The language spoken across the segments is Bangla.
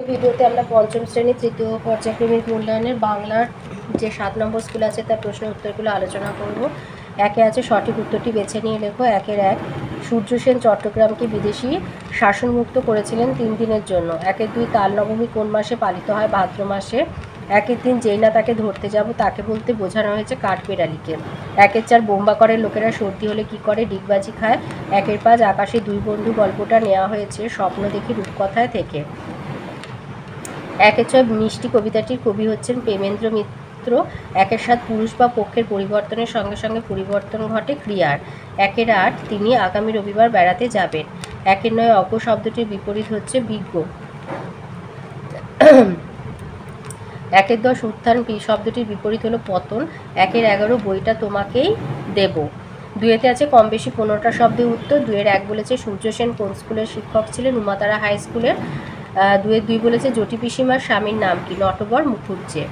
ভিডিওতে আমরা পঞ্চম শ্রেণী তৃতীয় পর্যায়ক্রমিক মূল্যায়নের বাংলার যে 7 নম্বর স্কুল আছে তার প্রশ্ন উত্তরগুলো আলোচনা করব। একে আছে সঠিক উত্তরটি বেছে নিয়ে লেখো। 1-1 সূর্য সেন চট্টগ্রামকে বিদেশি শাসনমুক্ত করেছিলেন 3 দিনের জন্য। 1-2 তাল নবমী কোন মাসে পালিত হয়? ভাদ্র মাসে। 1-3 যেই না তাকে ধরতে যাব তাকে বলতে বোঝানো হয়েছে কাঠবেড়ালিকে। 1-4 বোম্বা করে লোকেরা সর্দি হলে কি করে? ডিগবাজি খায়। 1-5 আকাশে দুই বন্ধু গল্পটা নেওয়া হয়েছে স্বপ্ন দেখি রূপকথায় থেকে। 1-6 মিষ্টি কবিতাটির কবি হচ্ছেন প্রেমেন্দ্র মিত্র। 1-7 পুরুষ বা পক্ষের পরিবর্তনের সঙ্গে সঙ্গে পরিবর্তন ঘটে ক্রিয়ার। 1-8 তিনি আগামী রবিবার বেড়াতে যাবেন। 1-9 অজ্ঞ শব্দটির বিপরীত হচ্ছে বিজ্ঞ। 1-10 উত্থান শব্দটির বিপরীত হলো পতন। 1-11 বইটা তোমাকেই দেব। 2-তে আছে কম বেশি 15টা শব্দের উত্তর। 2-1 বলেছে সূর্য সেন কোন স্কুলের শিক্ষক ছিলেন? উমাতারা হাই স্কুলের। 2-2 বলেছে জটি পিসিমার স্বামীর নাম কি? নটবর মুখুজ্জে।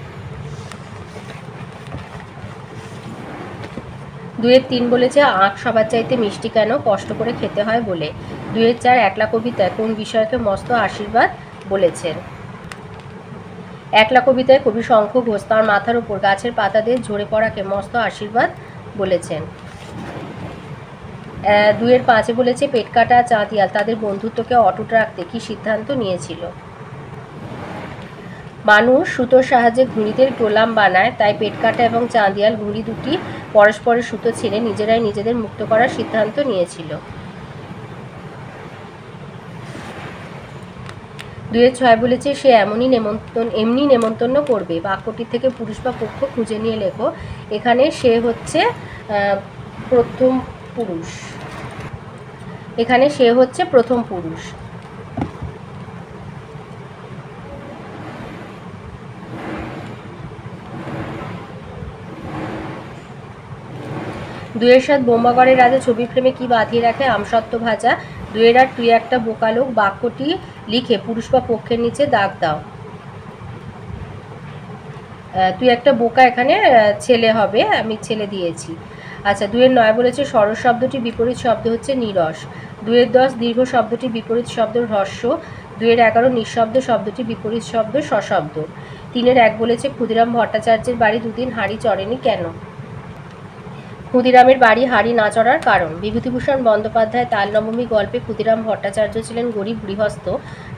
2-3 বলেছে আখ সবার চাইতে মিষ্টি কেন? কষ্ট করে খেতে হয় বলে। 2-4 একলা কবিতায় কোন বিষয়কে মস্ত আশীর্বাদ বলেছেন? একলা কবিতায় কবি শঙ্খ ঘোষ তাঁর মাথার উপর গাছের পাতাদের ঝরে পড়াকে মস্ত আশীর্বাদ বলেছেন। 2-5 বলেছে পেটকাটা চাঁদিয়াল তাদের বন্ধুত্বকে অটুট রাখতে কি সিদ্ধান্ত নিয়েছিল? মানুষ সুতোর সাহায্যে ঘুড়িদের গোলাম বানায়, তাই পেটকাটা এবং চাঁদিয়াল ঘুড়ি দুটি পরস্পরের সুতো ছিঁড়ে নিজেরাই নিজেদের মুক্ত করার সিদ্ধান্ত নিয়েছিল। 2-6 বলেছে সে এমনি নেমন্তন্ন করবে। বাক্যটির থেকে পুরুষ বা পক্ষ খুঁজে নিয়ে লেখো। এখানে সে হচ্ছে প্রথম পুরুষ। এখানে সে হচ্ছে প্রথম পুরুষ। 2-7 বোম্বাগড়ের রাজা ছবির ফ্রেমে কি বাঁধিয়ে রাখে? আমসত্ত্ব ভাজা। 2-8 তুই একটা বোকা লোক বাক্যটি লিখে পুরুষ বা পক্ষের নিচে দাগ দাও। তুই একটা বোকা এখানে ছেলে হবে, আমি ছেলে দিয়েছি। আচ্ছা 2-9 বলেছে সরস শব্দটির বিপরীত শব্দ হচ্ছে নিরস। 2-10 দীর্ঘ শব্দটির বিপরীত শব্দ হ্রস্ব। 2-11 নিঃশব্দ শব্দটির বিপরীত শব্দ সশব্দ। 3-1 বলেছে ক্ষুদিরাম ভট্টাচার্যের বাড়ি দুদিন হাঁড়ি চড়েনি কেন? ক্ষুদিরামের বাড়ি হাঁড়ি না চড়ার কারণ। বিভূতিভূষণ বন্দ্যোপাধ্যায় তাল নবমী গল্পে ক্ষুদিরাম ভট্টাচার্য ছিলেন গরিব গৃহস্থ।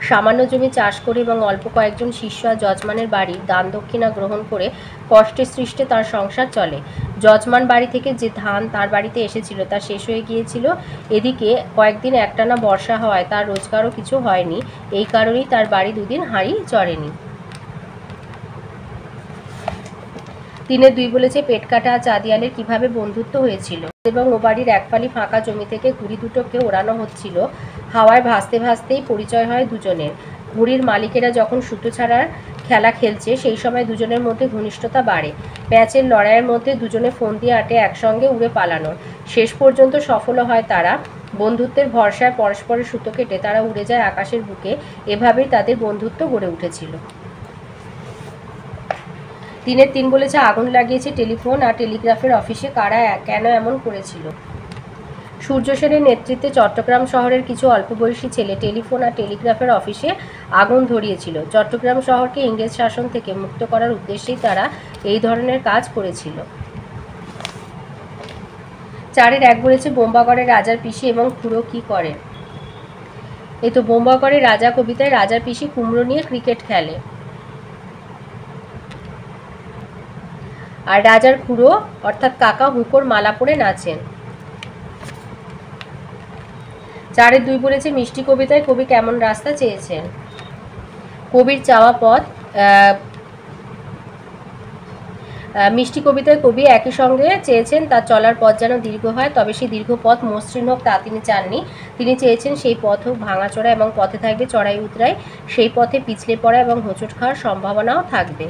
সামান্য জমি চাষ করে এবং অল্প কয়েকজন শিষ্য আর যজমানের বাড়ির দান দক্ষিণা গ্রহণ করে কষ্টে সৃষ্টে তার সংসার চলে। যজমান বাড়ি থেকে যে ধান তার বাড়িতে এসেছিল তা শেষ হয়ে গিয়েছিল। এদিকে কয়েকদিন একটানা বর্ষা হওয়ায় তার রোজগারও কিছু হয়নি। এই কারণেই তার বাড়ি দুদিন হাঁড়ি চড়েনি। 3-2 বলেছে পেটকাটা আর চাঁদিয়ালের কিভাবে বন্ধুত্ব হয়েছিল এবং ও বাড়ির এক ফালি ফাঁকা জমি থেকে ঘুড়ি দুটোকে ওড়ানো হচ্ছিল। হাওয়ায় ভাসতে ভাসতেই পরিচয় হয় দুজনের। ঘুড়ির মালিকেরা যখন সুতো ছাড়ার খেলা খেলছে সেই সময় দুজনের মধ্যে ঘনিষ্ঠতা বাড়ে। প্যাঁচের লড়াইয়ের মধ্যে দুজনে ফোন দিয়ে আটে একসঙ্গে উড়ে পালানোর। শেষ পর্যন্ত সফল হয় তারা। বন্ধুত্বের ভরসায় পরস্পরের সুতো কেটে তারা উড়ে যায় আকাশের বুকে। এভাবেই তাদের বন্ধুত্ব গড়ে উঠেছিল। 3-3 বলেছে আগুন লাগিয়েছে টেলিফোন আর টেলিগ্রাফের অফিসে কারা কেন এমন করেছিল? সূর্য সেনের নেতৃত্বে চট্টগ্রাম শহরের কিছু অল্পবয়সী ছেলে টেলিফোন আর টেলিগ্রাফের অফিসে আগুন ধরিয়েছিল। চট্টগ্রাম শহরকে ইংরেজ শাসন থেকে মুক্ত করার উদ্দেশ্যেই তারা এই ধরনের কাজ করেছিল। 4-1 বলেছে বোম্বাগড়ের রাজার পিসি এবং খুড়ো কি করে? এই তো বোম্বাগড়ের রাজা কবিতায় রাজার পিসি কুমড়ো নিয়ে ক্রিকেট খেলে আর রাজার খুড়ো অর্থাৎ কাকা হুঁকোর মালা পরে নাচেন। 4-2 বলেছে মিষ্টি কবিতায় কবি কেমন রাস্তা চেয়েছেন? কবির চাওয়া পথ। মিষ্টি কবিতায় কবি একই সঙ্গে চেয়েছেন তার চলার পথ যেন দীর্ঘ হয়, তবে সেই দীর্ঘ পথ মসৃণ হোক তা তিনি চাননি। তিনি চেয়েছেন সেই পথ হোক ভাঙাচোরা এবং পথে থাকবে চড়াই উতরাই। সেই পথে পিছলে পড়া এবং হোঁচট খাওয়ার সম্ভাবনাও থাকবে।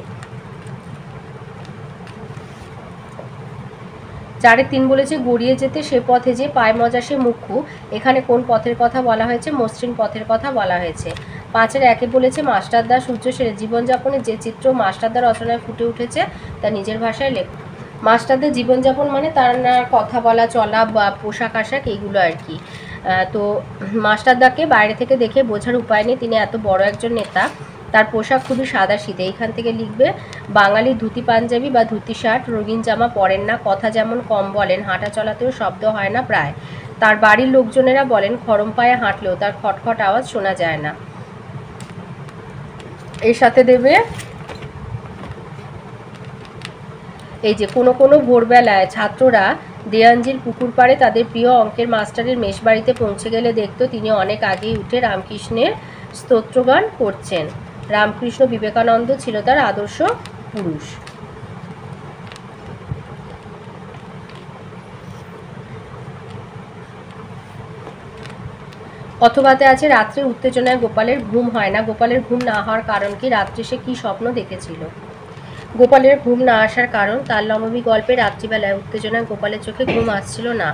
4-3 বলেছে গড়িয়ে যেতে সে পথে যে পায় মজা সে মুখ্যু। এখানে কোন পথের কথা বলা হয়েছে? মসৃণ পথের কথা বলা হয়েছে। 5-1 বলেছে মাস্টারদা সূর্য সেনের জীবনযাপনের যে চিত্র মাস্টারদা রচনায় ফুটে উঠেছে তা নিজের ভাষায় লেখ। মাস্টারদের জীবনযাপন মানে তার কথা বলা চলা বা পোশাক আশাক এইগুলো আর কি। তো মাস্টারদাকে বাইরে থেকে দেখে বোঝার উপায় নেই তিনি এত বড় একজন নেতা। তার পোশাক খুবই সাদাসিধে। এইখান থেকে লিখবে বাঙালি ধুতি পাঞ্জাবি বা ধুতি শার্ট, রঙিন জামা পরেন না, কথা যেমন কম বলেন, হাঁটা চলাতেও শব্দ হয় না প্রায়। তার বাড়ির লোকজনেরা বলেন খরম পায়ে হাঁটলেও তার খটখট আওয়াজ শোনা যায় না। এর সাথে দেবে এই যে কোনো কোনো ভোরবেলায় ছাত্ররা দেয়াঞ্জির পুকুর পাড়ে তাদের প্রিয় অঙ্কের মাস্টারের মেশবাড়িতে পৌঁছে গেলে দেখতো তিনি অনেক আগেই উঠে রামকৃষ্ণের স্তোত্রগান করছেন। রামকৃষ্ণ বিবেকানন্দ ছিল তার আদর্শ পুরুষ। অথবাতে আছে রাত্রে উত্তেজনায় গোপালের ঘুম হয় না। গোপালের ঘুম না হওয়ার কারণ কি? রাত্রে সে কি স্বপ্ন দেখেছিল? গোপালের ঘুম না আসার কারণ তাল নবমী গল্পে রাত্রিবেলায় উত্তেজনায় গোপালের চোখে ঘুম আসছিল না।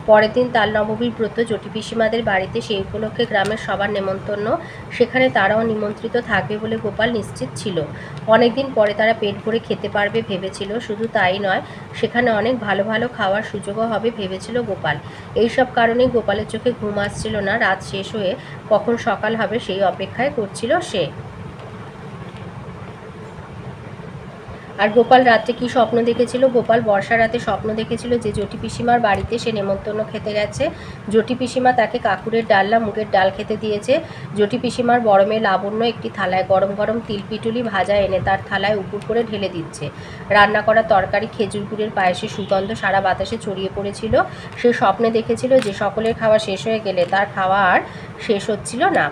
পরের দিন তাল নবমীর ব্রত, জটি পিসিমাদের বাড়িতে, সেই উপলক্ষে গ্রামের সবার নেমন্তন্ন, সেখানে তারাও নিমন্ত্রিত থাকবে বলে গোপাল নিশ্চিত ছিল। অনেকদিন পরে তারা পেট ভরে খেতে পারবে ভেবেছিল। শুধু তাই নয়, সেখানে অনেক ভালো ভালো খাওয়ার সুযোগও হবে ভেবেছিল গোপাল। এইসব কারণেই গোপালের চোখে ঘুম আসছিল না। রাত শেষ হয়ে কখন সকাল হবে সেই অপেক্ষায় করছিল সে। আর গোপাল রাত্রে কি স্বপ্ন দেখেছিল? গোপাল বর্ষা রাতে স্বপ্ন দেখেছিল যে জটি পিসিমার বাড়িতে সে নেমন্তন্ন খেতে গেছে। জটি পিসিমা তাকে কাকুরের ডালনা মুগের ডাল খেতে দিয়েছে। জটি পিসিমার বড় মেয়ে লাবণ্য একটি থালায় গরম গরম তিলপিটুলি ভাজা এনে তার থালায় উপুর করে ঢেলে দিচ্ছে। রান্না করা তরকারি, খেজুর গুড়ের পায়েসের সুগন্ধ সারা বাতাসে ছড়িয়ে পড়েছিল। সে স্বপ্নে দেখেছিল যে সকলের খাওয়া শেষ হয়ে গেলে তার খাওয়া আর শেষ হচ্ছিল না।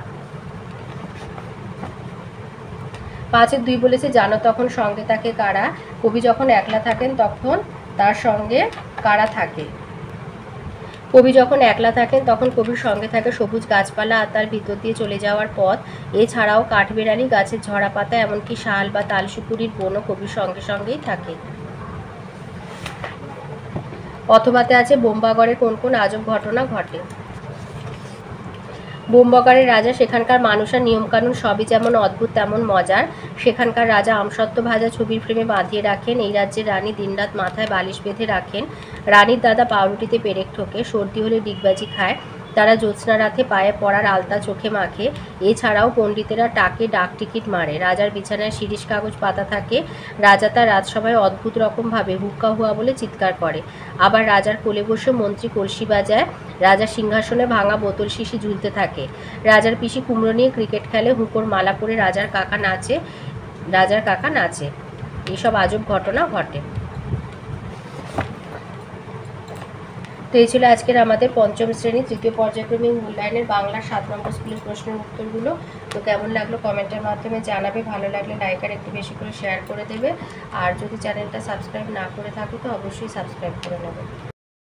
5-2 বলেছে জানো তখন সঙ্গে থাকে কারা? কবি যখন একলা থাকেন তখন তার সঙ্গে কারা থাকে? কবি যখন একলা থাকেন তখন কবির সঙ্গে থাকে সবুজ গাছপালা আর তার ভিতর দিয়ে চলে যাওয়ার পথ। এছাড়াও কাঠবেড়ালি, গাছের ঝরা পাতা, এমনকি শাল বা তালসুপুরির বনও কবির সঙ্গে সঙ্গেই থাকে। অথবাতে আছে বোম্বাগড়ে কোন কোন আজব ঘটনা ঘটে? বোম্বাগড়ের রাজা, সেখানকার মানুষ আর নিয়মকানুন সবই যেমন অদ্ভুত তেমন মজার। সেখানকার রাজা আমসত্ত্ব ভাজা ছবির ফ্রেমে বাঁধিয়ে রাখেন। এই রাজ্যের রানী দিনরাত মাথায় বালিশ বেঁধে রাখেন। রানীর দাদা পাউরুটিতে পেরেক ঠোকে। সর্দি হলে ডিগবাজি খায়। তারা জ্যোৎস্না রাতে পায়ে পড়ার আলতা চোখে মাখে। এছাড়াও পণ্ডিতেরা টাকে ডাক টিকিট মারে। রাজার বিছানায় শিরিষ কাগজ পাতা থাকে। রাজা তার রাজসভায় অদ্ভুত রকমভাবে হুক্কা হুয়া বলে চিৎকার করে। আবার রাজার কোলে বসে মন্ত্রী কলসি বাজায়। রাজার সিংহাসনে ভাঙা বোতল শিশি ঝুলতে থাকে। রাজার পিসি কুমড়ো নিয়ে ক্রিকেট খেলে। হুঁকোর মালা পরে রাজার কাকা নাচে। এইসব আজব ঘটনা ঘটে। তো এই ছিল আজকের আমাদের পঞ্চম শ্রেণী তৃতীয় পর্যায়ক্রমিক মূল্যায়নের বাংলার 7 নম্বর স্কুলের প্রশ্নের উত্তরগুলো। তো কেমন লাগলো কমেন্টের মাধ্যমে জানাবে। ভালো লাগলে লাইক আর একটু বেশি করে শেয়ার করে দেবে। আর যদি চ্যানেলটা সাবস্ক্রাইব না করে থাকো তো অবশ্যই সাবস্ক্রাইব করে নেবে।